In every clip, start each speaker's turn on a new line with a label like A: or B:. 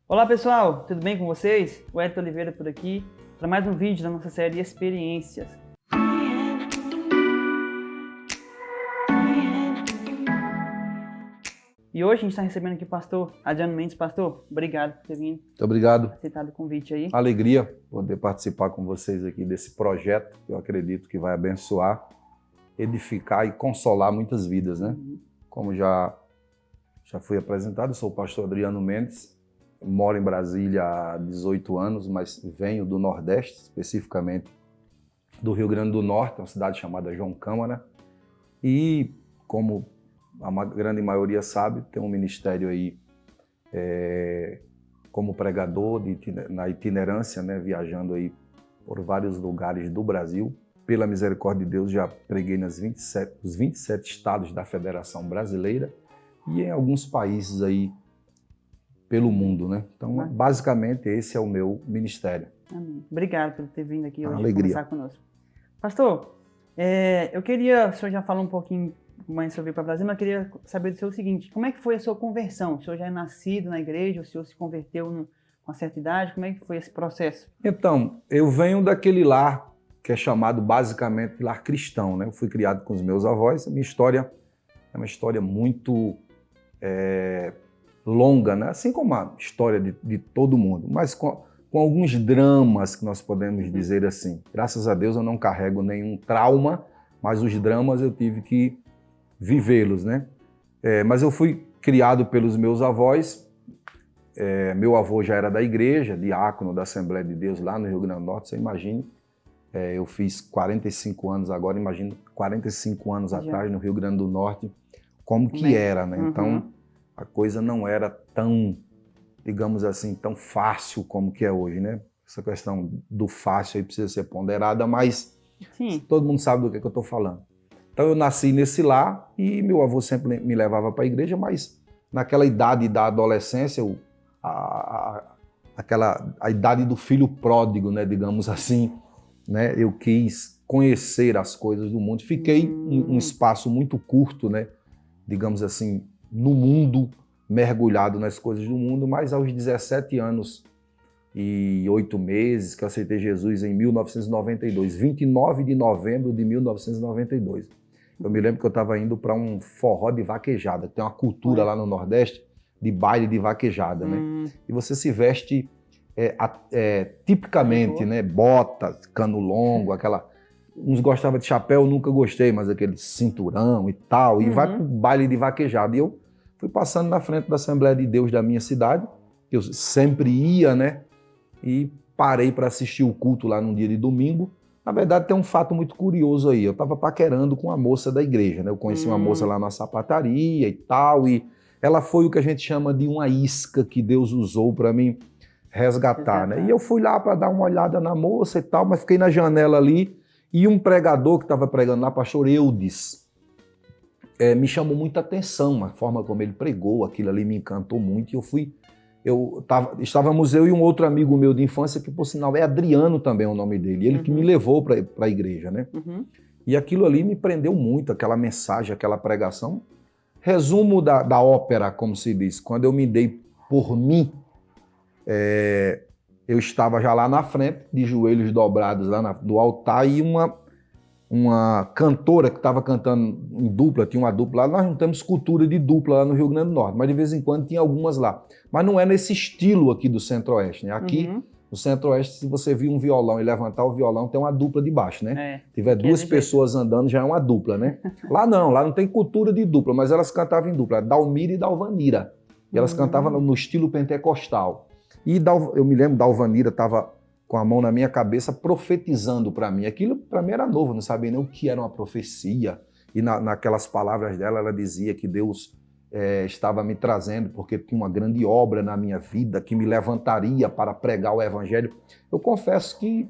A: Olá pessoal, tudo bem com vocês? O Edson Oliveira por aqui para mais um vídeo da nossa série Experiências. E hoje a gente está recebendo aqui o pastor Adriano Mendes. Pastor, obrigado por ter vindo.
B: Muito obrigado.
A: Aceitado o convite aí.
B: Alegria poder participar com vocês aqui desse projeto que eu acredito que vai abençoar, edificar e consolar muitas vidas, né? Como já fui apresentado, eu sou o pastor Adriano Mendes, moro em Brasília há 18 anos, mas venho do Nordeste, especificamente do Rio Grande do Norte, uma cidade chamada João Câmara, e como a grande maioria sabe, tem um ministério aí como pregador na itinerância, né, viajando aí por vários lugares do Brasil. Pela misericórdia de Deus, já preguei nos 27 estados da Federação Brasileira e em alguns países aí pelo mundo, né? Então, basicamente, esse é o meu ministério.
A: Amém. Obrigado por ter vindo aqui hoje
B: Alegria.
A: conversar conosco. Pastor, eu queria, o senhor já falou um pouquinho mais sobre para o Brasil, mas eu queria saber do senhor o seguinte: como é que foi a sua conversão? O senhor já é nascido na igreja, o senhor se converteu com uma certa idade, como é que foi esse processo?
B: Então, eu venho daquele lar que é chamado basicamente lar cristão, né? Eu fui criado com os meus avós, a minha história é uma história muito longa, né? Assim como a história de todo mundo, mas com alguns dramas que nós podemos dizer assim. Graças a Deus eu não carrego nenhum trauma, mas os dramas eu tive que vivê-los, né? Mas eu fui criado pelos meus avós. Meu avô já era da igreja, diácono da Assembleia de Deus lá no Rio Grande do Norte, você imagine. Eu fiz 45 anos agora, imagino 45 anos atrás no Rio Grande do Norte, como que era, né? Então, a coisa não era tão, digamos assim, tão fácil como que é hoje, né? Essa questão do fácil aí precisa ser ponderada, mas todo mundo sabe do que eu estou falando. Então eu nasci nesse lar e meu avô sempre me levava para a igreja, mas naquela idade da adolescência, a idade do filho pródigo, né? Digamos assim, né? Eu quis conhecer as coisas do mundo. Fiquei um espaço muito curto, né? Digamos assim, no mundo, mergulhado nas coisas do mundo, mas aos 17 anos e 8 meses que eu aceitei Jesus em 1992, 29 de novembro de 1992. Eu me lembro que eu estava indo para um forró de vaquejada, tem uma cultura lá no Nordeste de baile de vaquejada, né? E você se veste tipicamente, né? Botas, cano longo, uns gostavam de chapéu, eu nunca gostei, mas aquele cinturão e tal, e vai pro baile de vaquejada. E eu fui passando na frente da Assembleia de Deus da minha cidade, que eu sempre ia, né? E parei para assistir o culto lá num dia de domingo. Na verdade, tem um fato muito curioso aí. Eu estava paquerando com uma moça da igreja, né? Eu conheci uma moça lá na sapataria e tal, e ela foi o que a gente chama de uma isca que Deus usou para mim resgatar, né? E eu fui lá para dar uma olhada na moça e tal, mas fiquei na janela ali. E um pregador que estava pregando lá, pastor Eudes, me chamou muita atenção, a forma como ele pregou, aquilo ali me encantou muito. E estávamos eu e um outro amigo meu de infância, que por sinal é Adriano também o nome dele, ele que me levou para a igreja, né? E aquilo ali me prendeu muito, aquela mensagem, aquela pregação. Resumo da ópera, como se diz, quando eu me dei por mim, eu estava já lá na frente, de joelhos dobrados lá do altar, e uma cantora que estava cantando em dupla, tinha uma dupla lá, nós não temos cultura de dupla lá no Rio Grande do Norte, mas de vez em quando tinha algumas lá. Mas não é nesse estilo aqui do Centro-Oeste, né? Aqui no Centro-Oeste, se você vir um violão e levantar o violão, tem uma dupla de baixo, né? Se tiver duas pessoas andando, já é uma dupla, né? Lá não tem cultura de dupla, mas elas cantavam em dupla, Dalmira e Dalvanira. E elas cantavam no estilo pentecostal. E eu me lembro, Dalvanira estava com a mão na minha cabeça profetizando para mim. Aquilo para mim era novo, não sabia nem o que era uma profecia. E naquelas palavras dela, ela dizia que Deus estava me trazendo porque tinha uma grande obra na minha vida que me levantaria para pregar o evangelho. Eu confesso que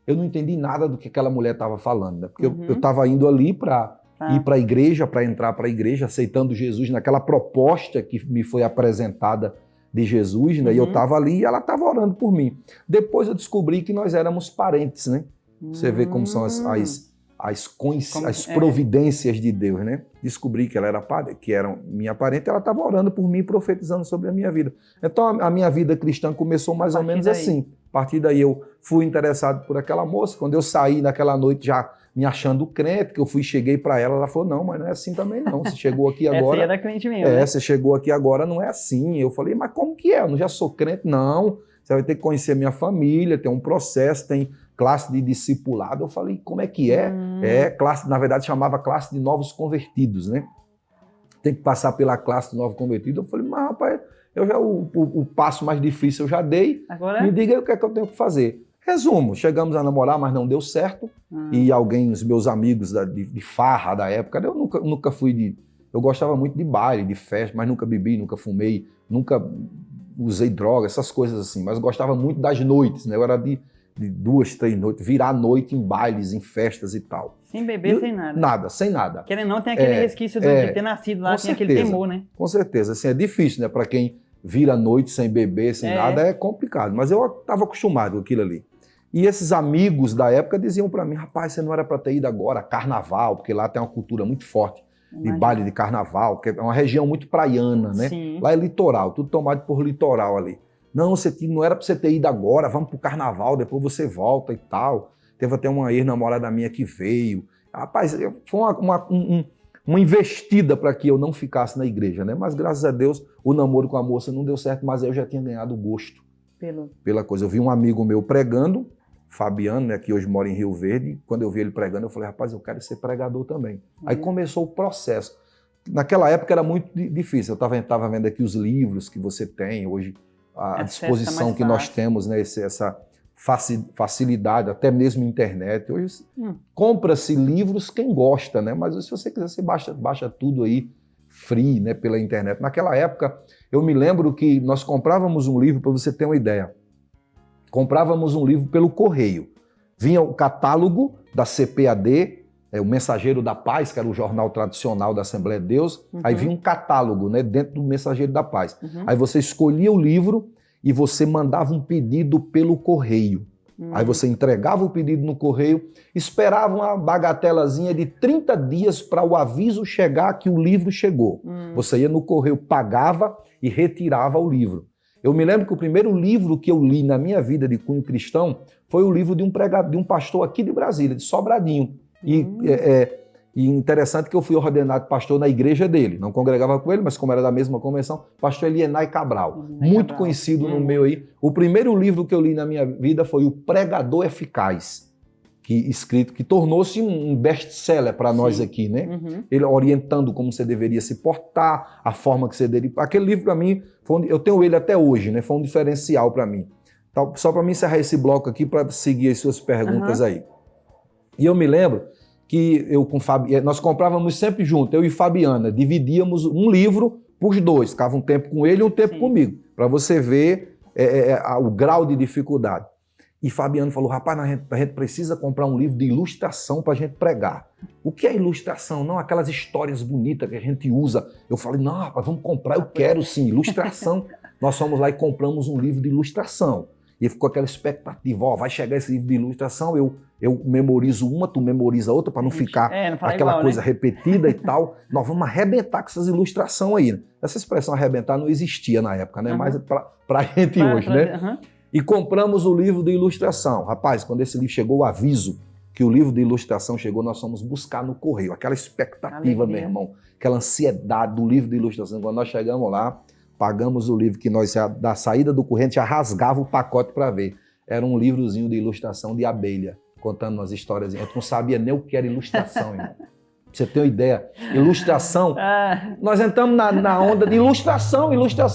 B: eu não entendi nada do que aquela mulher estava falando, né? Porque eu estava indo ali para ir para a igreja, para entrar para a igreja, aceitando Jesus naquela proposta que me foi apresentada de Jesus, né? E eu estava ali e ela estava orando por mim. Depois eu descobri que nós éramos parentes, né? Você vê como são as providências de Deus, né? Descobri que ela era que era minha parente, ela estava orando por mim, profetizando sobre a minha vida. Então a minha vida cristã começou mais ou menos assim. A partir daí eu fui interessado por aquela moça. Quando eu saí naquela noite já me achando crente, que eu cheguei para ela, ela falou, não, mas não é assim também não. Você chegou aqui agora...
A: Essa era crente mesmo, né?
B: Você chegou aqui agora, não é assim. Eu falei, mas como que é? Eu não já sou crente? Não, você vai ter que conhecer minha família, tem um processo, tem classe de discipulado. Eu falei, como é que é? Classe, na verdade chamava classe de novos convertidos, né? Tem que passar pela classe de novos convertidos. Eu falei, mas rapaz, eu já o passo mais difícil eu já dei. Agora... Me diga aí o que é que eu tenho que fazer. Resumo, chegamos a namorar, mas não deu certo. E os meus amigos de farra da época, eu nunca fui de... Eu gostava muito de baile, de festa, mas nunca bebi, nunca fumei, nunca usei droga, essas coisas assim. Mas gostava muito das noites, né? Eu era de 2, 3 noites, virar a noite em bailes, em festas e tal.
A: Sem beber, sem nada.
B: Nada, sem nada.
A: Querendo ou não, tem aquele resquício de ter nascido lá, tem aquele temor, né?
B: Com certeza. Assim, é difícil, né? Para quem vira a noite sem beber, sem nada, é complicado. Mas eu estava acostumado com aquilo ali. E esses amigos da época diziam para mim, rapaz, você não era para ter ido agora, carnaval, porque lá tem uma cultura muito forte de baile de carnaval, que é uma região muito praiana, né? Sim. Lá é litoral, tudo tomado por litoral ali. Não, não era para você ter ido agora, vamos pro carnaval, depois você volta e tal. Teve até uma ex-namorada minha que veio. Rapaz, foi uma investida para que eu não ficasse na igreja, né? Mas graças a Deus o namoro com a moça não deu certo, mas eu já tinha ganhado o gosto pela coisa. Eu vi um amigo meu pregando, Fabiano, né, que hoje mora em Rio Verde. Quando eu vi ele pregando, eu falei, rapaz, eu quero ser pregador também. Aí começou o processo. Naquela época era muito difícil. Eu estava vendo aqui os livros que você tem hoje, a disposição que nós temos, né, essa facilidade, até mesmo internet. Hoje compra-se livros quem gosta, né? Mas se você quiser, você baixa tudo aí free, né, pela internet. Naquela época, eu me lembro que nós comprávamos um livro, para você ter uma ideia. Comprávamos um livro pelo correio. Vinha o catálogo da CPAD, o Mensageiro da Paz, que era o jornal tradicional da Assembleia de Deus. Aí vinha um catálogo, né, dentro do Mensageiro da Paz. Aí você escolhia o livro e você mandava um pedido pelo correio. Aí você entregava o pedido no correio, esperava uma bagatelazinha de 30 dias para o aviso chegar que o livro chegou. Você ia no correio, pagava e retirava o livro. Eu me lembro que o primeiro livro que eu li na minha vida de cunho cristão foi o livro de um pastor aqui de Brasília, de Sobradinho. E interessante que eu fui ordenado pastor na igreja dele. Não congregava com ele, mas como era da mesma convenção, pastor Elienay Cabral. Muito conhecido no meio aí. O primeiro livro que eu li na minha vida foi O Pregador Eficaz, que tornou-se um best-seller para nós aqui, né? Ele orientando como você deveria se portar, a forma que você deveria... Aquele livro, para mim, eu tenho ele até hoje, né? Foi um diferencial para mim. Então, só para mim encerrar esse bloco aqui, para seguir as suas perguntas aí. E eu me lembro que nós comprávamos sempre junto, eu e Fabiana, dividíamos um livro por dois, ficava um tempo com ele e um tempo comigo, para você ver o grau de dificuldade. E Fabiano falou, rapaz, a gente precisa comprar um livro de ilustração para a gente pregar. O que é ilustração? Não, aquelas histórias bonitas que a gente usa. Eu falei, não, rapaz, vamos comprar, eu quero sim, ilustração. Nós fomos lá e compramos um livro de ilustração. E ficou aquela expectativa, vai chegar esse livro de ilustração, eu memorizo uma, tu memoriza outra, para não ficar aquela igual, coisa, né, repetida e tal. Nós vamos arrebentar com essas ilustrações aí. Né? Essa expressão arrebentar não existia na época, né? Mas para a gente hoje, né? E compramos o livro de ilustração. Rapaz, quando esse livro chegou, o aviso que o livro de ilustração chegou, nós fomos buscar no correio. Aquela expectativa, meu irmão, aquela ansiedade do livro de ilustração. Quando nós chegamos lá, pagamos o livro que nós, da saída do corrente, já rasgava o pacote para ver. Era um livrozinho de ilustração de abelha, contando umas histórias. Eu não sabia nem o que era ilustração, irmão. Pra você ter uma ideia. Ilustração. Nós entramos na onda de ilustração,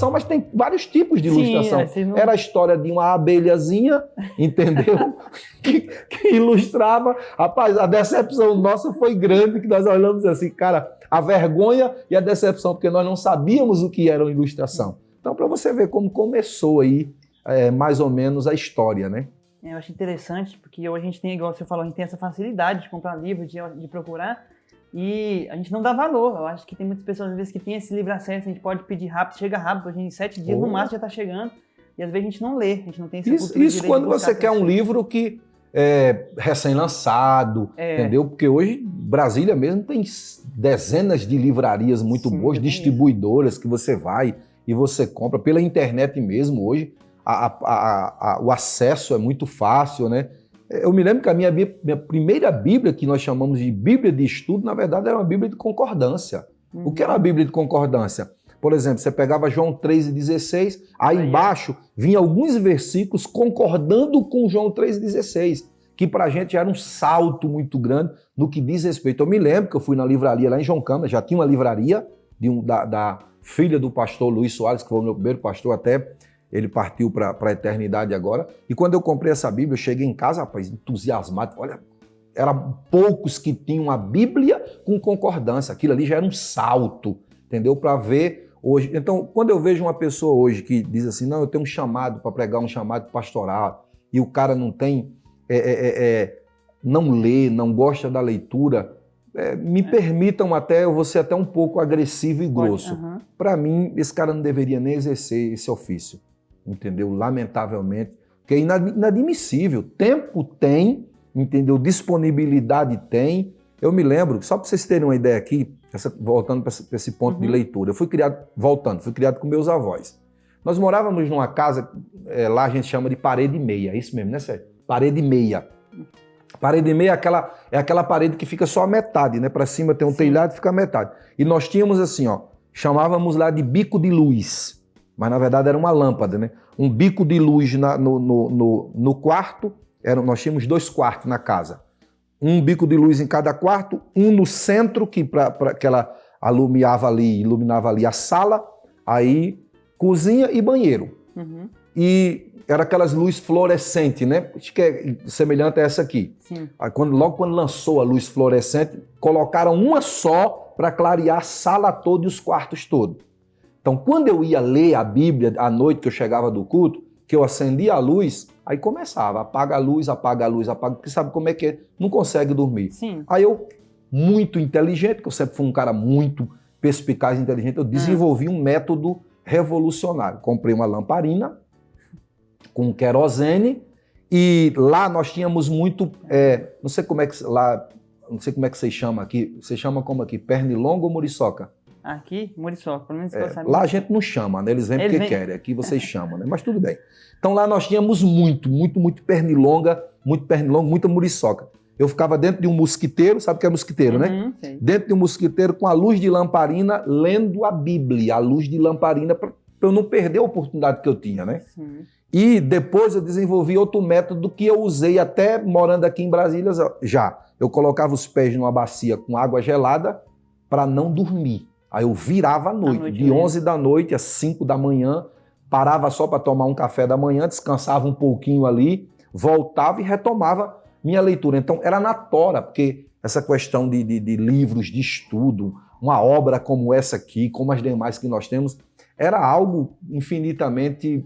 B: mas tem vários tipos de ilustração. Sim, Era a história de uma abelhazinha, entendeu? que ilustrava. Rapaz, a decepção nossa foi grande, que nós olhamos assim, cara, a vergonha e a decepção, porque nós não sabíamos o que era uma ilustração. Então, para você ver como começou aí, mais ou menos, a história, né?
A: Eu acho interessante, porque hoje a gente tem, igual você falou, a gente tem essa facilidade de comprar livro, de procurar, e a gente não dá valor. Eu acho que tem muitas pessoas, às vezes, que tem esse livre acesso, a gente pode pedir rápido, chega rápido, hoje em 7 dias, no máximo já está chegando, e às vezes a gente não lê, a gente não tem essa cultura.
B: Isso quando você quer um livro que recém-lançado, entendeu? Porque hoje Brasília mesmo tem dezenas de livrarias muito boas, distribuidoras que você vai e você compra pela internet mesmo hoje. O acesso é muito fácil, né? Eu me lembro que a minha primeira Bíblia, que nós chamamos de Bíblia de Estudo, na verdade era uma Bíblia de concordância. O que era uma Bíblia de concordância? Por exemplo, você pegava João 3,16, aí embaixo vinha alguns versículos concordando com João 3,16, que pra gente era um salto muito grande no que diz respeito. Eu me lembro que eu fui na livraria lá em João Câmara, já tinha uma livraria da filha do pastor Luiz Soares, que foi o meu primeiro pastor até... Ele partiu para a eternidade agora. E quando eu comprei essa Bíblia, eu cheguei em casa, rapaz, entusiasmado. Olha, eram poucos que tinham a Bíblia com concordância. Aquilo ali já era um salto, entendeu? Para ver hoje. Então, quando eu vejo uma pessoa hoje que diz assim, não, eu tenho um chamado para pregar, um chamado pastoral, e o cara não tem, não lê, não gosta da leitura, me permitam até, eu vou ser até um pouco agressivo e grosso. Para mim, esse cara não deveria nem exercer esse ofício. Entendeu? Lamentavelmente, porque é inadmissível. Tempo tem, entendeu? Disponibilidade tem. Eu me lembro, só para vocês terem uma ideia aqui, voltando para esse ponto de leitura, eu fui criado com meus avós. Nós morávamos numa casa, lá a gente chama de parede meia, é isso mesmo, né, Sérgio? Parede meia. Parede meia é aquela parede que fica só a metade, né? Para cima tem um telhado e fica a metade. E nós tínhamos assim, ó, chamávamos lá de bico de luz. Mas na verdade era uma lâmpada, né? Um bico de luz no quarto, nós tínhamos 2 quartos na casa. Um bico de luz em cada quarto, um no centro, que ela iluminava ali a sala, aí cozinha e banheiro. E era aquelas luzes fluorescentes, né? Acho que é semelhante a essa aqui. Sim. Aí logo quando lançou a luz fluorescente, colocaram uma só para clarear a sala toda e os quartos todos. Então, quando eu ia ler a Bíblia à noite, que eu chegava do culto, que eu acendia a luz, aí começava, apaga a luz, porque sabe como é que é? Não consegue dormir. Sim. Aí eu, muito inteligente, que eu sempre fui um cara muito perspicaz e inteligente, eu desenvolvi um método revolucionário. Comprei uma lamparina com querosene e lá nós tínhamos muito, não sei como é que vocês chamam aqui, você chama como aqui, pernilongo ou muriçoca?
A: Aqui, muriçoca, pelo menos que eu saiba.
B: Lá a gente não chama, né? Eles vêm porque querem, aqui vocês chamam, né? Mas tudo bem. Então lá nós tínhamos muito pernilonga, muita muriçoca. Eu ficava dentro de um mosquiteiro, sabe o que é mosquiteiro, né? Sim. Dentro de um mosquiteiro com a luz de lamparina, lendo a Bíblia, a luz de lamparina, para eu não perder a oportunidade que eu tinha, né? Sim. E depois eu desenvolvi outro método que eu usei até morando aqui em Brasília já. Eu colocava os pés numa bacia com água gelada para não dormir. Aí eu virava à noite de 11 da noite às 5 da manhã, parava só para tomar um café da manhã, descansava um pouquinho ali, voltava e retomava minha leitura. Então era na tora, porque essa questão de livros de estudo, uma obra como essa aqui, como as demais que nós temos, era algo infinitamente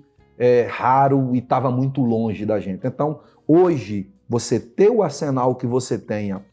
B: raro e estava muito longe da gente. Então hoje, você ter o arsenal que você tenha,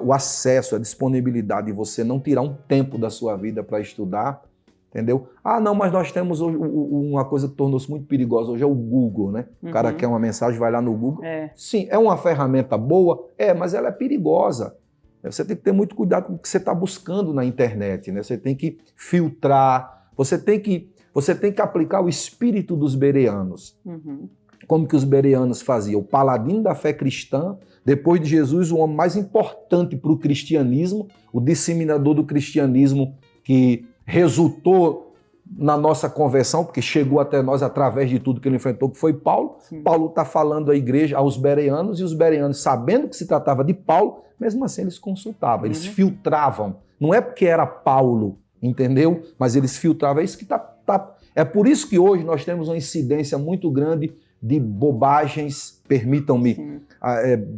B: o acesso, a disponibilidade, e você não tirar um tempo da sua vida para estudar, entendeu? Ah, não, mas nós temos hoje uma coisa que tornou-se muito perigosa hoje, é o Google, né? O cara quer uma mensagem, vai lá no Google. Sim, é uma ferramenta boa, mas ela é perigosa. Você tem que ter muito cuidado com o que você está buscando na internet, né? Você tem que filtrar, você tem que aplicar o espírito dos bereanos. Como que os bereanos faziam? O paladino da fé cristã, depois de Jesus, o homem mais importante para o cristianismo, o disseminador do cristianismo que resultou na nossa conversão, porque chegou até nós através de tudo que ele enfrentou, que foi Paulo. Sim. Paulo está falando à igreja, aos bereanos, e os bereanos, sabendo que se tratava de Paulo, mesmo assim eles consultavam, eles filtravam. Não é porque era Paulo, entendeu? Mas eles filtravam. É isso que é por isso que hoje nós temos uma incidência muito grande de bobagens, permitam-me,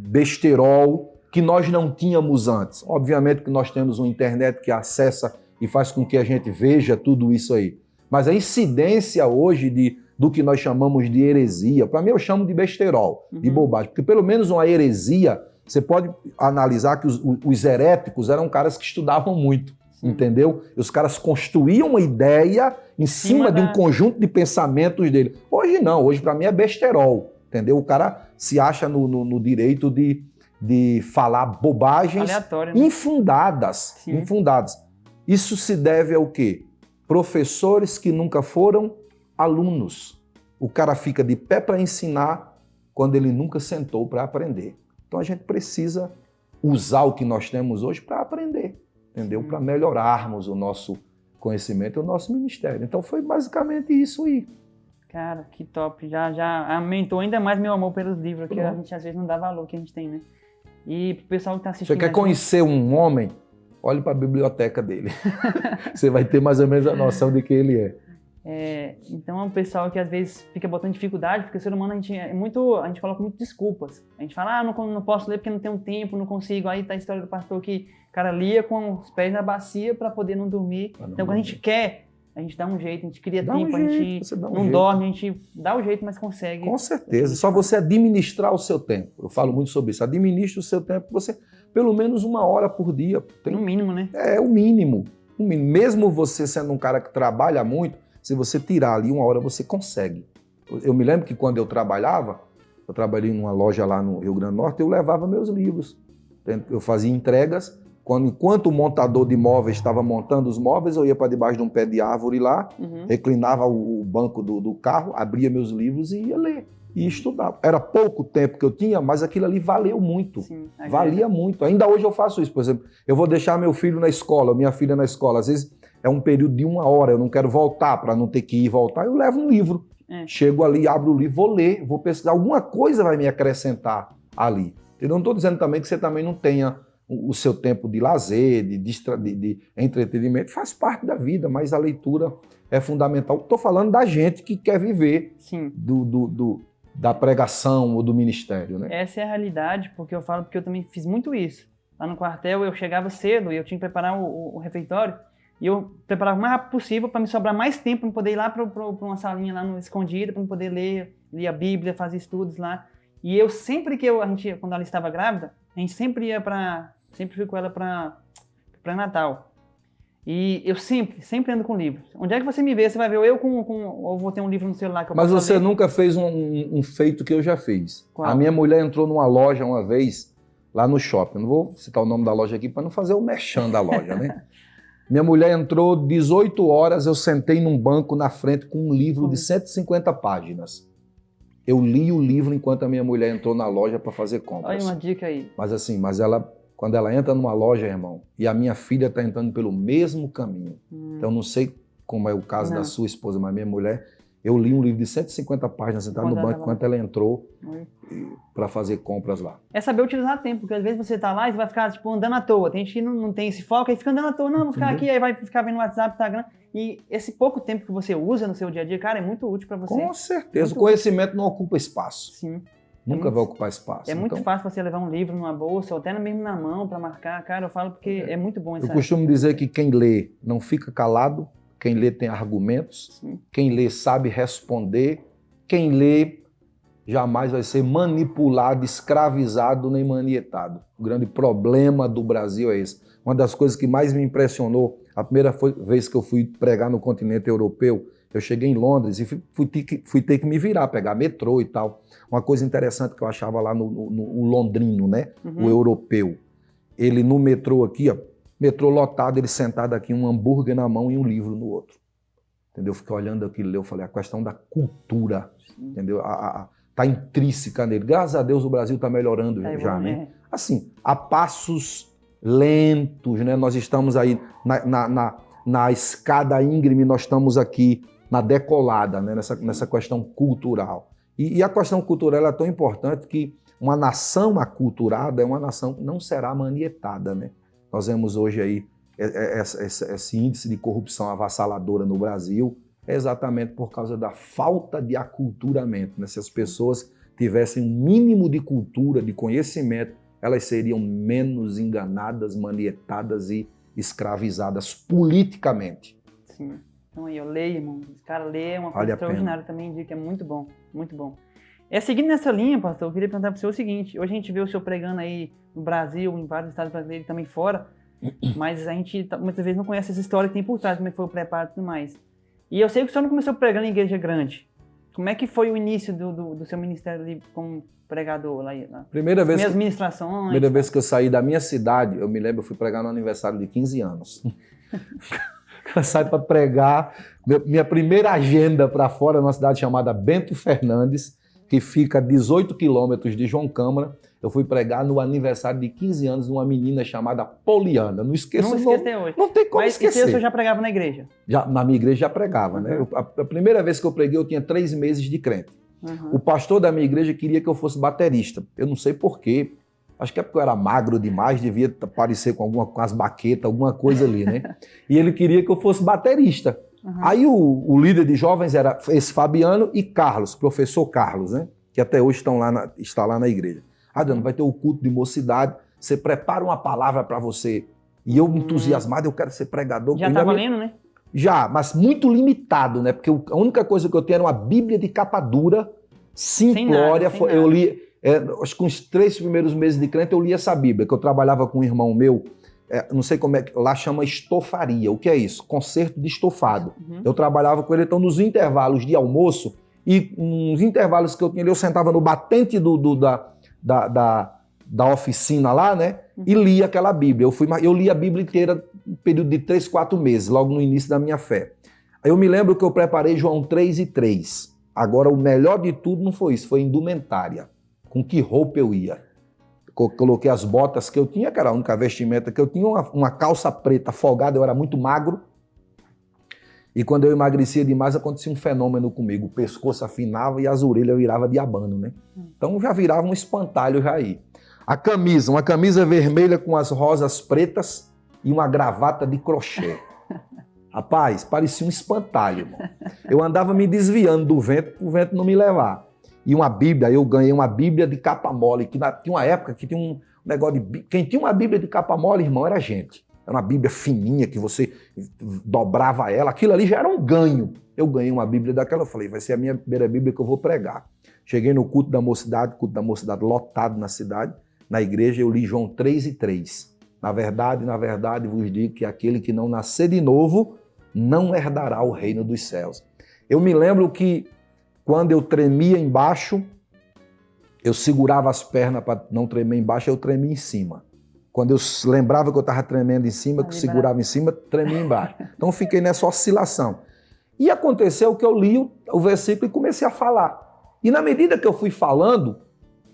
B: besterol, que nós não tínhamos antes. Obviamente que nós temos uma internet que acessa e faz com que a gente veja tudo isso aí. Mas a incidência hoje do que nós chamamos de heresia, para mim eu chamo de besterol, de bobagem, porque pelo menos uma heresia, você pode analisar que os heréticos eram caras que estudavam muito. Entendeu? Os caras construíam uma ideia em cima de um conjunto de pensamentos dele. Hoje não, hoje para mim é besterol, entendeu? O cara se acha no direito de falar bobagens
A: aleatório, né?
B: infundadas. Isso se deve ao quê? Professores que nunca foram alunos. O cara fica de pé para ensinar quando ele nunca sentou para aprender. Então a gente precisa usar o que nós temos hoje para aprender, entendeu? Para melhorarmos o nosso conhecimento e o nosso ministério. Então foi basicamente isso aí.
A: Cara, que top. Já aumentou ainda mais meu amor pelos livros, que a gente às vezes não dá valor que a gente tem, né? E pro pessoal que tá assistindo...
B: Você quer conhecer um homem? Olhe para a biblioteca dele. Você vai ter mais ou menos a noção de quem ele é.
A: Então é um pessoal que às vezes fica botando dificuldade, porque o ser humano a gente coloca muito desculpas. A gente fala, não posso ler porque não tenho tempo, não consigo. Aí tá a história do pastor que o cara lia com os pés na bacia para poder não dormir. Então quando a gente quer, a gente dá um jeito, a gente cria tempo, a gente não dorme, a gente dá o jeito, mas consegue.
B: Com certeza, só você administrar o seu tempo. Eu falo muito sobre isso, administre o seu tempo, você pelo menos 1 hora por dia.
A: No mínimo, né?
B: É o mínimo. Mesmo você sendo um cara que trabalha muito, se você tirar ali 1 hora, você consegue. Eu me lembro que quando eu trabalhei numa loja lá no Rio Grande do Norte, eu levava meus livros. Eu fazia entregas. Enquanto o montador de móveis estava montando os móveis, eu ia para debaixo de um pé de árvore lá, reclinava o banco do carro, abria meus livros e ia ler. E estudar. Era pouco tempo que eu tinha, mas aquilo ali valeu muito.
A: Sim,
B: valia muito. Ainda hoje eu faço isso. Por exemplo, eu vou deixar meu filho na escola, minha filha na escola. Às vezes é um período de 1 hora, eu não quero voltar para não ter que ir e voltar. Eu levo um livro. Chego ali, abro o livro, vou ler, vou pesquisar. Alguma coisa vai me acrescentar ali. Eu não estou dizendo também que você também não tenha o seu tempo de lazer, de entretenimento. Faz parte da vida, mas a leitura é fundamental. Estou falando da gente que quer viver da pregação ou do ministério, né?
A: Essa é a realidade, porque eu também fiz muito isso. Lá no quartel eu chegava cedo e eu tinha que preparar o refeitório e eu preparava o mais rápido possível para me sobrar mais tempo para poder ir lá para uma salinha lá no escondida, para poder ler a Bíblia, fazer estudos lá. E eu sempre quando ela estava grávida, a gente sempre fui com ela para pré-natal. E eu sempre ando com livros. Onde é que você me vê? Você vai ver eu ou vou ter um livro no celular que eu
B: Mas
A: posso
B: você
A: ler?
B: nunca fez um feito que eu já fiz.
A: Qual?
B: A minha mulher entrou numa loja uma vez, lá no shopping. Não vou citar o nome da loja aqui para não fazer o merchan da loja, né? Minha mulher entrou 18 horas, eu sentei num banco na frente com um livro de 150 páginas. Eu li o livro enquanto a minha mulher entrou na loja para fazer compras.
A: Olha uma dica aí.
B: Mas quando ela entra numa loja, irmão, e a minha filha está entrando pelo mesmo caminho. Então, não sei como é o caso da sua esposa, mas minha mulher, eu li um livro de 150 páginas sentado no banco enquanto ela entrou para fazer compras lá.
A: É saber utilizar tempo, porque às vezes você tá lá e você vai ficar andando à toa. Tem gente que não tem esse foco, aí fica andando à toa. Não, vou ficar aqui, aí vai ficar vendo WhatsApp, Instagram. E esse pouco tempo que você usa no seu dia a dia, cara, é muito útil para você.
B: Com certeza. O conhecimento não ocupa espaço.
A: Sim.
B: Nunca vai ocupar espaço.
A: É muito fácil você levar um livro numa bolsa, ou até mesmo na mão para marcar. Cara, eu falo porque é muito bom isso.
B: Eu costumo dizer que quem lê não fica calado, quem lê tem argumentos, quem lê sabe responder, quem lê jamais vai ser manipulado, escravizado nem manietado. O grande problema do Brasil é esse. Uma das coisas que mais me impressionou, a primeira vez que eu fui pregar no continente europeu, eu cheguei em Londres e fui ter que me virar, pegar metrô e tal. Uma coisa interessante que eu achava lá no londrino, né? O europeu. Ele no metrô aqui, ó, metrô lotado, ele sentado aqui, um hambúrguer na mão e um livro no outro. Entendeu? Eu fiquei olhando aquilo, eu falei, a questão da cultura, entendeu? Tá intrínseca nele. Graças a Deus o Brasil está melhorando já, né? Assim, a passos lentos, né? Nós estamos aí na escada íngreme, nós estamos aqui na decolada, né? nessa questão cultural. E a questão cultural é tão importante que uma nação aculturada é uma nação que não será manietada, né? Nós vemos hoje aí esse índice de corrupção avassaladora no Brasil, é exatamente por causa da falta de aculturamento, né? Se as pessoas tivessem um mínimo de cultura, de conhecimento, elas seriam menos enganadas, manietadas e escravizadas politicamente.
A: Sim. Então aí, eu leio, irmão. Esse cara lê é uma coisa extraordinária também, que é muito bom, muito bom. Seguindo nessa linha, pastor, eu queria perguntar para o senhor o seguinte, hoje a gente vê o senhor pregando aí no Brasil, em vários estados brasileiros e também fora, mas a gente muitas vezes não conhece essa história que tem por trás, como é que foi o preparo e tudo mais. E eu sei que o senhor não começou pregando em igreja grande. Como é que foi o início do seu ministério ali como pregador lá?
B: Primeira vez,
A: Minhas ministrações.
B: primeira vez que eu saí da minha cidade, eu me lembro, eu fui pregar no aniversário de 15 anos. Eu saí para pregar, minha primeira agenda para fora, numa cidade chamada Bento Fernandes, que fica a 18 quilômetros de João Câmara. Eu fui pregar no aniversário de 15 anos de uma menina chamada Poliana. Não esqueço
A: Não
B: o nome.
A: esqueci hoje.
B: Não tem como esquecer.
A: Mas o senhor já pregava na igreja?
B: Já, na minha igreja já pregava, né? A primeira vez que eu preguei, eu tinha 3 meses de crente. O pastor da minha igreja queria que eu fosse baterista. Eu não sei porquê. Acho que é porque eu era magro demais, devia parecer com as baquetas, alguma coisa ali, né? E ele queria que eu fosse baterista. Aí o líder de jovens era esse Fabiano e Carlos, professor Carlos, né? Que até hoje está lá na igreja. Adriano, vai ter o culto de mocidade, você prepara uma palavra para você. E eu, entusiasmado, eu quero ser pregador.
A: Já estava lendo, né?
B: Já, mas muito limitado, né? Porque a única coisa que eu tenho era uma Bíblia de capa dura, simplória. Eu li, acho que uns 3 primeiros meses de crente eu li essa Bíblia, que eu trabalhava com um irmão meu, não sei como é que, lá chama estofaria. O que é isso? Concerto de estofado. Eu trabalhava com ele, então nos intervalos de almoço, e nos intervalos que eu tinha ali, eu sentava no batente da oficina lá, né? E lia aquela Bíblia. Eu li a Bíblia inteira no período de 3, 4 meses, logo no início da minha fé. Aí eu me lembro que eu preparei João 3:3. Agora, o melhor de tudo não foi isso, foi indumentária. Com que roupa eu ia? Coloquei as botas que eu tinha, que era a única vestimenta que eu tinha, uma calça preta folgada, eu era muito magro. E quando eu emagrecia demais, acontecia um fenômeno comigo. O pescoço afinava e as orelhas virava de abano, né? Então já virava um espantalho já aí. Uma camisa vermelha com as rosas pretas e uma gravata de crochê. Rapaz, parecia um espantalho, irmão. Eu andava me desviando do vento, para o vento não me levar. E uma Bíblia, eu ganhei uma Bíblia de capa mole, que tinha uma época que tinha um negócio de... Quem tinha uma Bíblia de capa mole, irmão, era a gente. Era uma Bíblia fininha, que você dobrava ela. Aquilo ali já era um ganho. Eu ganhei uma Bíblia daquela, eu falei, vai ser a minha primeira Bíblia que eu vou pregar. Cheguei no culto da mocidade lotado na cidade, na igreja, eu li João 3:3. Na verdade, vos digo que aquele que não nascer de novo, não herdará o reino dos céus. Eu me lembro que quando eu tremia embaixo, eu segurava as pernas para não tremer embaixo, eu tremia em cima. Quando eu lembrava que eu estava tremendo em cima, que eu segurava em cima, tremia embaixo. Então eu fiquei nessa oscilação. E aconteceu que eu li o versículo e comecei a falar. E na medida que eu fui falando,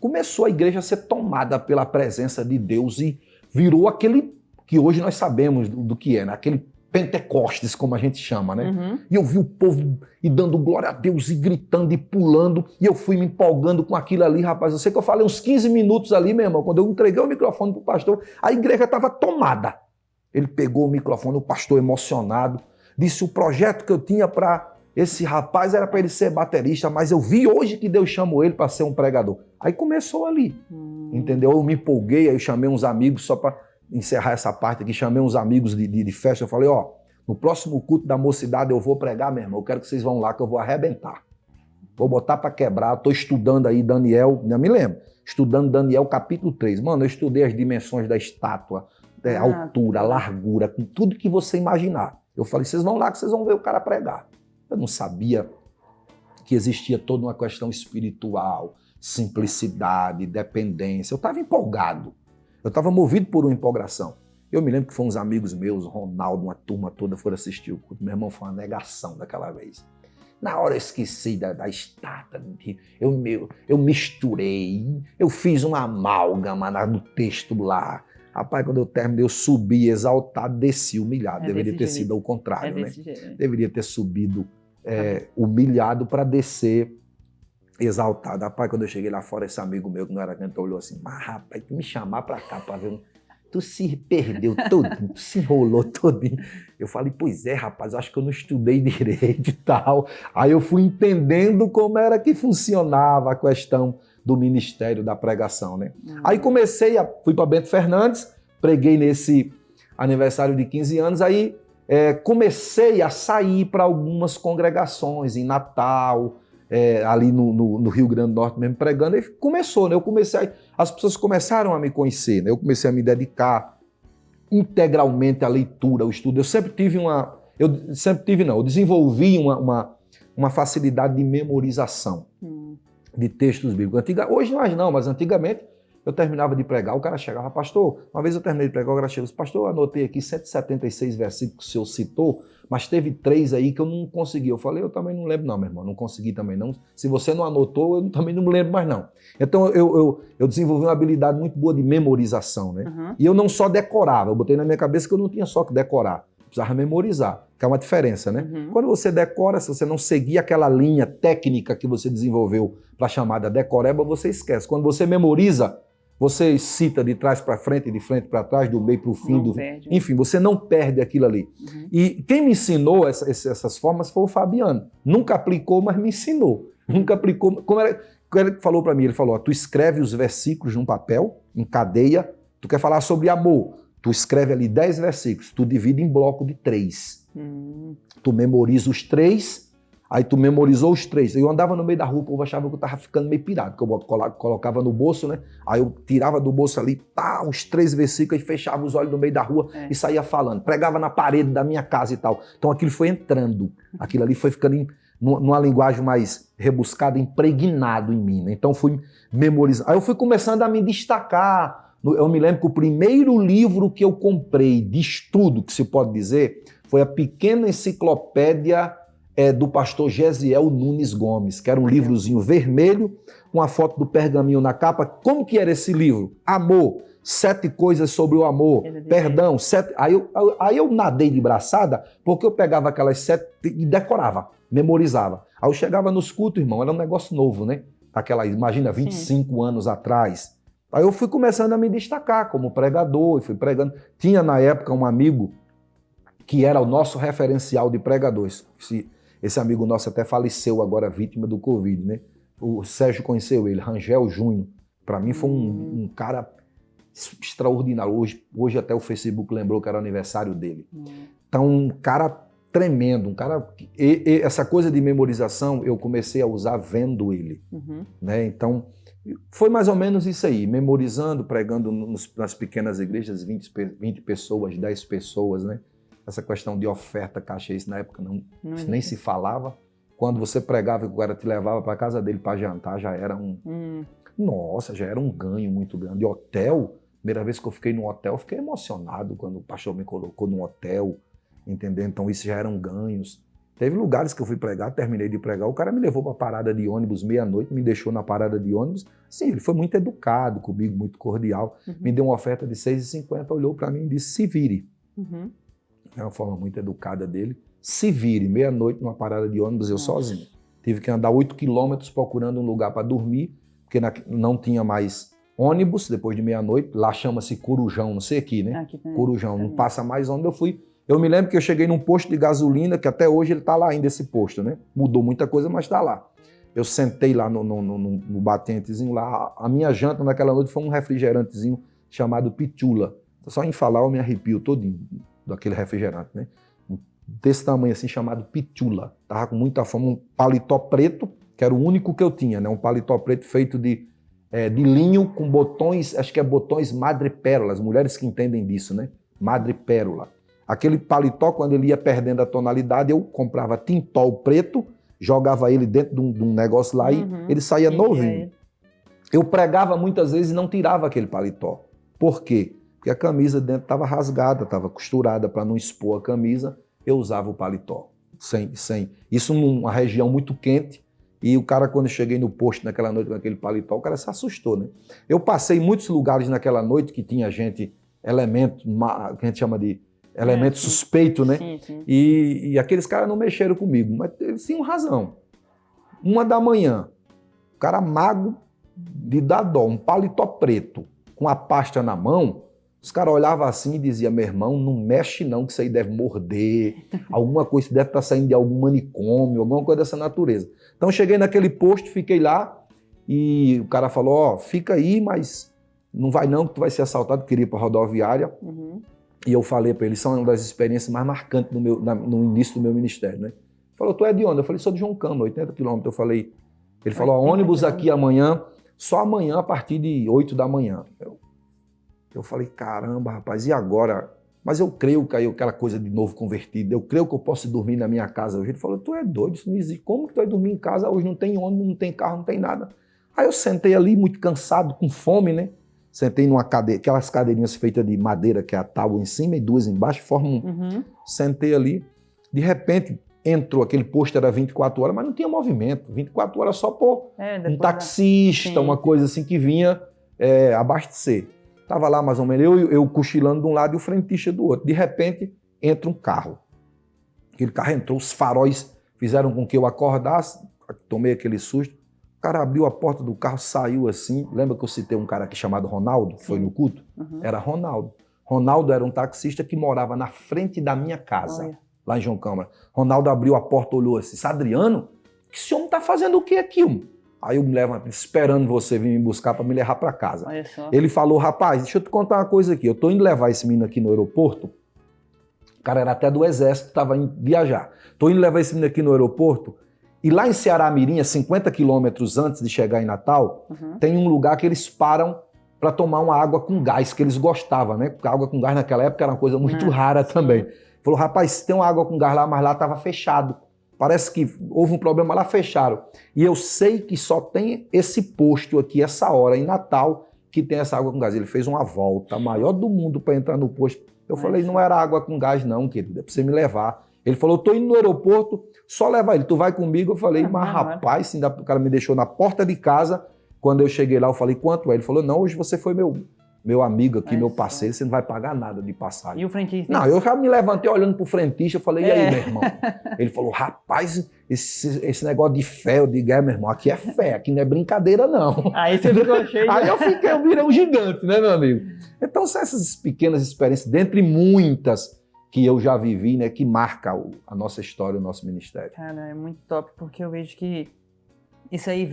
B: começou a igreja a ser tomada pela presença de Deus e virou aquele que hoje nós sabemos do que é, né? Aquele Pentecostes, como a gente chama, né? E eu vi o povo e dando glória a Deus e gritando e pulando, e eu fui me empolgando com aquilo ali, rapaz. Eu sei que eu falei uns 15 minutos ali, meu irmão, quando eu entreguei o microfone pro pastor, a igreja estava tomada. Ele pegou o microfone, o pastor emocionado, disse o projeto que eu tinha para esse rapaz era para ele ser baterista, mas eu vi hoje que Deus chamou ele para ser um pregador. Aí começou ali, entendeu? Eu me empolguei, aí eu chamei uns amigos só para encerrar essa parte aqui, chamei uns amigos de festa, eu falei, no próximo culto da mocidade eu vou pregar, meu irmão, eu quero que vocês vão lá que eu vou arrebentar. Vou botar para quebrar, estou estudando aí Daniel, não me lembro, estudando Daniel capítulo 3. Mano, eu estudei as dimensões da estátua, altura, largura, com tudo que você imaginar. Eu falei, vocês vão lá que vocês vão ver o cara pregar. Eu não sabia que existia toda uma questão espiritual, simplicidade, dependência. Eu estava empolgado. Eu estava movido por uma empolgação. Eu me lembro que foram uns amigos meus, Ronaldo, uma turma toda, foram assistir o culto. Meu irmão, foi uma negação daquela vez. Na hora eu esqueci da estátua, eu misturei, eu fiz uma amálgama no texto lá. Rapaz, quando eu terminei, eu subi exaltado, desci humilhado. Deveria ter sido ao contrário, né? Deveria ter subido humilhado para descer exaltado. Rapaz, quando eu cheguei lá fora, esse amigo meu que não era cantor olhou assim, mas rapaz, tu me chamar pra cá pra ver, tu se perdeu todinho, tu se enrolou todinho. Eu falei, pois é, rapaz, acho que eu não estudei direito e tal. Aí eu fui entendendo como era que funcionava a questão do ministério da pregação, né? Aí fui para Bento Fernandes, preguei nesse aniversário de 15 anos, aí comecei a sair para algumas congregações em Natal, ali no Rio Grande do Norte mesmo, pregando, e começou, né? As pessoas começaram a me conhecer, né? Eu comecei a me dedicar integralmente à leitura, ao estudo. Eu desenvolvi uma uma facilidade de memorização de textos bíblicos. Hoje nós não, mas antigamente eu terminava de pregar, o cara chegava, pastor, uma vez eu terminei de pregar, o cara chegou, pastor, eu anotei aqui 176 versículos que o senhor citou, mas teve 3 aí que eu não consegui. Eu falei, eu também não lembro não, meu irmão, não consegui também não. Se você não anotou, eu também não me lembro mais não. Então eu desenvolvi uma habilidade muito boa de memorização, né?
A: Uhum.
B: E eu não só decorava, eu botei na minha cabeça que eu não tinha só que decorar, precisava memorizar, que é uma diferença, né?
A: Uhum.
B: Quando você decora, se você não seguir aquela linha técnica que você desenvolveu para a chamada decoreba, você esquece. Quando você memoriza, você cita de trás para frente, de frente para trás, do meio para o fim. Enfim, você não perde aquilo ali.
A: Uhum.
B: E quem me ensinou essas formas foi o Fabiano. Nunca aplicou, mas me ensinou. Nunca aplicou. Como ele falou para mim, ele falou, ó, tu escreve os versículos num papel, em cadeia, tu quer falar sobre amor, tu escreve ali 10 versículos, tu divide em bloco de 3. Tu memoriza os 3, aí tu memorizou os 3. Eu andava no meio da rua, o povo achava que eu tava ficando meio pirado, que eu colocava no bolso, né? Aí eu tirava do bolso ali, os 3 versículos, e fechava os olhos no meio da rua e saía falando. Pregava na parede da minha casa e tal. Então aquilo foi entrando. Aquilo ali foi ficando numa linguagem mais rebuscada, impregnado em mim, né? Então fui memorizando. Aí eu fui começando a me destacar. Eu me lembro que o primeiro livro que eu comprei de estudo, que se pode dizer, foi a Pequena Enciclopédia do pastor Gesiel Nunes Gomes, que era um livrozinho vermelho, com a foto do pergaminho na capa. Como que era esse livro? Amor, 7 coisas sobre o amor, perdão, 7... Aí eu nadei de braçada, porque eu pegava aquelas 7 e decorava, memorizava. Aí eu chegava nos cultos, irmão, era um negócio novo, né? Imagina, 25 anos atrás. Aí eu fui começando a me destacar como pregador, e fui pregando. Tinha na época um amigo que era o nosso referencial de pregadores. Esse amigo nosso até faleceu agora, vítima do Covid, né? O Sérgio conheceu ele, Rangel Júnior. Para mim foi um cara extraordinário. Hoje até o Facebook lembrou que era o aniversário dele. Então, um cara tremendo, um cara... essa coisa de memorização eu comecei a usar vendo ele. Né? Então, foi mais ou menos isso aí, memorizando, pregando nas pequenas igrejas, 20 pessoas, 10 pessoas, né? Essa questão de oferta, caixa, isso na época isso nem se falava. Quando você pregava e o cara te levava para casa dele para jantar, já era Nossa, já era um ganho muito grande. E hotel, primeira vez que eu fiquei num hotel, eu fiquei emocionado quando o pastor me colocou num hotel, entendeu? Então isso já eram ganhos. Teve lugares que eu fui pregar, terminei de pregar, o cara me levou para a parada de ônibus meia-noite, me deixou na parada de ônibus. Sim, ele foi muito educado comigo, muito cordial. Me deu uma oferta de R$6,50, olhou para mim e disse, se vire. É uma forma muito educada dele. Se vire, meia-noite numa parada de ônibus, eu sozinho. Tive que andar 8 quilômetros procurando um lugar para dormir, porque não tinha mais ônibus depois de meia-noite. Lá chama-se Corujão, não sei aqui, né? Aqui também, Corujão, não passa mais ônibus. Eu me lembro que eu cheguei num posto de gasolina, que até hoje ele está lá ainda, esse posto, né? Mudou muita coisa, mas está lá. Eu sentei lá no batentezinho lá. A minha janta naquela noite foi um refrigerantezinho chamado Pitula. Só em falar eu me arrepio todinho daquele refrigerante, né? Desse tamanho assim, chamado Pitula. Tava com muita fome, um paletó preto, que era o único que eu tinha, né? Um paletó preto feito de linho com botões, acho que é botões madrepérola, as mulheres que entendem disso, né? Madrepérola. Aquele paletó, quando ele ia perdendo a tonalidade, eu comprava tintol preto, jogava ele dentro de um negócio lá e ele saía novinho. Eu pregava muitas vezes e não tirava aquele paletó. Por quê? Porque a camisa dentro estava rasgada, estava costurada, para não expor a camisa, eu usava o paletó. Isso numa região muito quente, e o cara, quando eu cheguei no posto naquela noite com aquele paletó, o cara se assustou, né? Eu passei em muitos lugares naquela noite que tinha gente, elemento, que a gente chama de elemento suspeito, né? Sim. E aqueles caras não mexeram comigo, mas eles tinham razão. 1h, o cara mago de dar dó, um paletó preto, com a pasta na mão, os caras olhavam assim e diziam, meu irmão, não mexe não, que isso aí deve morder, alguma coisa deve estar saindo de algum manicômio, alguma coisa dessa natureza. Então eu cheguei naquele posto, fiquei lá, e o cara falou, ó, fica aí, mas não vai não, que tu vai ser assaltado, queria ir para a rodoviária. E eu falei para ele, são uma das experiências mais marcantes no início do meu ministério, né? Ele falou, tu é de onde? Eu falei, sou de João Câmara, 80 quilômetros. Ele falou, ônibus aqui amanhã, só amanhã a partir de 8 da manhã. Eu falei, caramba, rapaz, e agora? mas eu creio que aí aquela coisa de novo convertido, eu creio que eu posso dormir na minha casa hoje. Ele falou, tu é doido, isso não existe. Como que tu vai dormir em casa hoje? Não tem ônibus, não tem carro, não tem nada. Aí eu sentei ali, muito cansado, com fome, né? Sentei numa cadeira, aquelas cadeirinhas feitas de madeira, que é a tábua em cima e duas embaixo, formam um. Sentei ali, de repente entrou, aquele posto era 24 horas, mas não tinha movimento. 24 horas só por um taxista, uma coisa assim que vinha abastecer. Estava lá mais ou menos, eu cochilando de um lado e o frentista do outro. De repente, entra um carro. Aquele carro entrou, os faróis fizeram com que eu acordasse, tomei aquele susto. O cara abriu a porta do carro, saiu assim. Lembra que eu citei um cara aqui chamado Ronaldo, que foi no culto? Era Ronaldo. Ronaldo era um taxista que morava na frente da minha casa, lá em João Câmara. Ronaldo abriu a porta, olhou assim, Adriano, que esse homem tá fazendo o que aqui? Aí eu me levo esperando você vir me buscar para me levar para casa.
A: Olha só.
B: Ele falou, rapaz, deixa eu te contar uma coisa aqui. Eu tô indo levar esse menino aqui no aeroporto. O cara era até do exército, estava indo viajar. Tô indo levar esse menino aqui no aeroporto. E lá em Ceará-Mirim, 50 quilômetros antes de chegar em Natal, tem um lugar que eles param para tomar uma água com gás, que eles gostavam, né? Porque a água com gás naquela época era uma coisa muito rara também. Falou, rapaz, tem uma água com gás lá, mas lá estava fechado. Parece que houve um problema lá, fecharam. E eu sei que só tem esse posto aqui, essa hora, em Natal, que tem essa água com gás. Ele fez uma volta, a maior do mundo, para entrar no posto. Eu falei, não era água com gás não, querido, é para você me levar. Ele falou, tô indo no aeroporto, só levar ele, tu vai comigo? Eu falei, mas rapaz, ainda o cara me deixou na porta de casa. Quando eu cheguei lá, eu falei, quanto é? Ele falou, não, hoje você foi meu amigo aqui, meu parceiro, você não vai pagar nada de passagem.
A: E o frentista?
B: Não, eu já me levantei olhando pro frentista, eu falei, e aí, meu irmão? Ele falou, rapaz, esse negócio de fé, eu digo, meu irmão, aqui é fé, aqui não é brincadeira, não.
A: Aí você ficou cheio.
B: Aí eu virei um gigante, né, meu amigo? Então, são essas pequenas experiências, dentre muitas que eu já vivi, né, que marca a nossa história, o nosso ministério.
A: Cara, é muito top, porque eu vejo que isso aí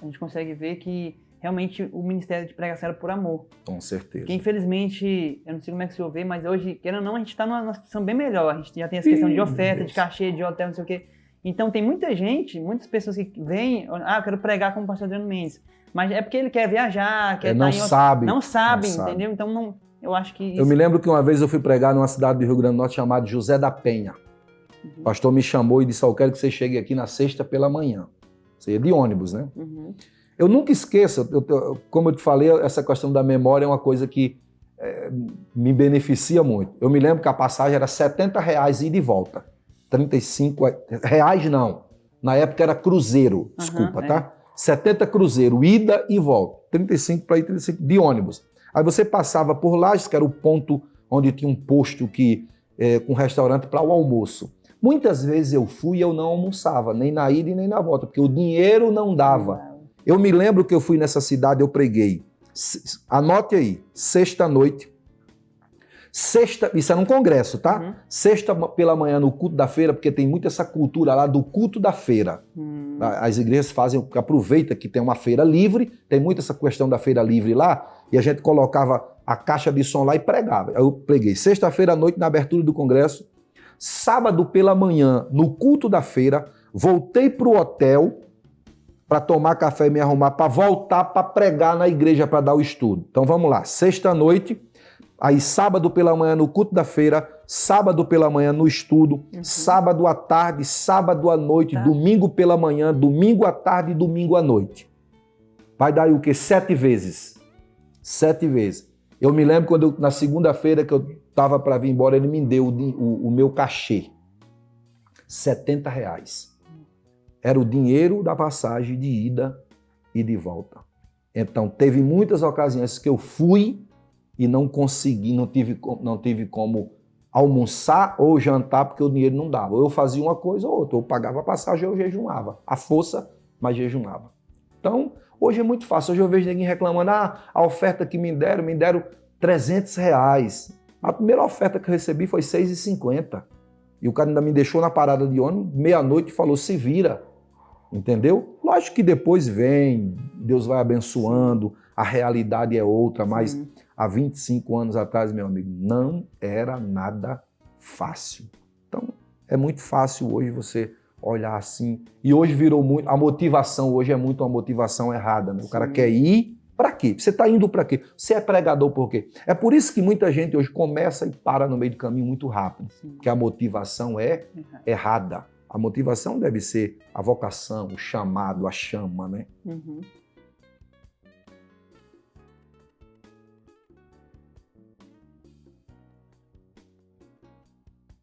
A: a gente consegue ver que realmente o ministério de pregação era por amor.
B: Com certeza.
A: Porque infelizmente, eu não sei como é que o senhor vê, mas hoje, querendo ou não, a gente está numa situação bem melhor. A gente já tem essa questão de oferta, de cachê, de hotel, não sei o quê. Então tem muita gente, muitas pessoas que vêm, eu quero pregar como o pastor Adriano Mendes. Mas é porque ele quer viajar, quer
B: não sabe.
A: Não sabe, entendeu? Então não, eu acho que isso...
B: Eu me lembro que uma vez eu fui pregar numa cidade do Rio Grande do Norte chamada José da Penha. O pastor me chamou e disse, eu quero que você chegue aqui na sexta pela manhã. Você ia de ônibus, né? Eu nunca esqueço, como eu te falei, essa questão da memória é uma coisa que me beneficia muito. Eu me lembro que a passagem era R$70 ida e volta. 35 reais não. Na época era cruzeiro, desculpa, tá? 70 cruzeiro, ida e volta. 35 para ir, 35 de ônibus. Aí você passava por Lages, que era o ponto onde tinha um posto com restaurante para o almoço. Muitas vezes eu fui e eu não almoçava, nem na ida e nem na volta, porque o dinheiro não dava. Eu me lembro que eu fui nessa cidade, eu preguei. Anote aí, sexta-noite. Isso era um congresso, tá? Sexta pela manhã no culto da feira, porque tem muito essa cultura lá do culto da feira. As igrejas aproveita que tem uma feira livre, tem muito essa questão da feira livre lá, e a gente colocava a caixa de som lá e pregava. Eu preguei sexta-feira à noite na abertura do congresso, sábado pela manhã no culto da feira, voltei para o hotel para tomar café e me arrumar, para voltar para pregar na igreja para dar o estudo. Então vamos lá, sexta-noite, aí sábado pela manhã no culto da feira, sábado pela manhã no estudo, sábado à tarde, sábado à noite, domingo pela manhã, domingo à tarde e domingo à noite. Vai dar aí o quê? 7 vezes. 7 vezes. Eu me lembro quando na segunda-feira que eu estava para vir embora, ele me deu o meu cachê. R$70. Era o dinheiro da passagem de ida e de volta. Então, teve muitas ocasiões que eu fui e não consegui, não tive como almoçar ou jantar porque o dinheiro não dava. Ou eu fazia uma coisa ou outra, eu pagava a passagem ou eu jejumava. A força, mas jejumava. Então, hoje é muito fácil. Hoje eu vejo ninguém reclamando, a oferta que me deram R$300. A primeira oferta que eu recebi foi R$6,50. E o cara ainda me deixou na parada de ônibus, meia-noite, e falou, se vira. Entendeu? Lógico que depois vem, Deus vai abençoando, a realidade é outra, mas há 25 anos atrás, meu amigo, não era nada fácil. Então, é muito fácil hoje você olhar assim. E hoje virou muito, a motivação hoje é muito uma motivação errada, né? O cara quer ir Para quê? Você está indo para quê? Você é pregador por quê? É por isso que muita gente hoje começa e para no meio do caminho muito rápido, porque a motivação é errada. A motivação deve ser a vocação, o chamado, a chama, né?
A: Uhum.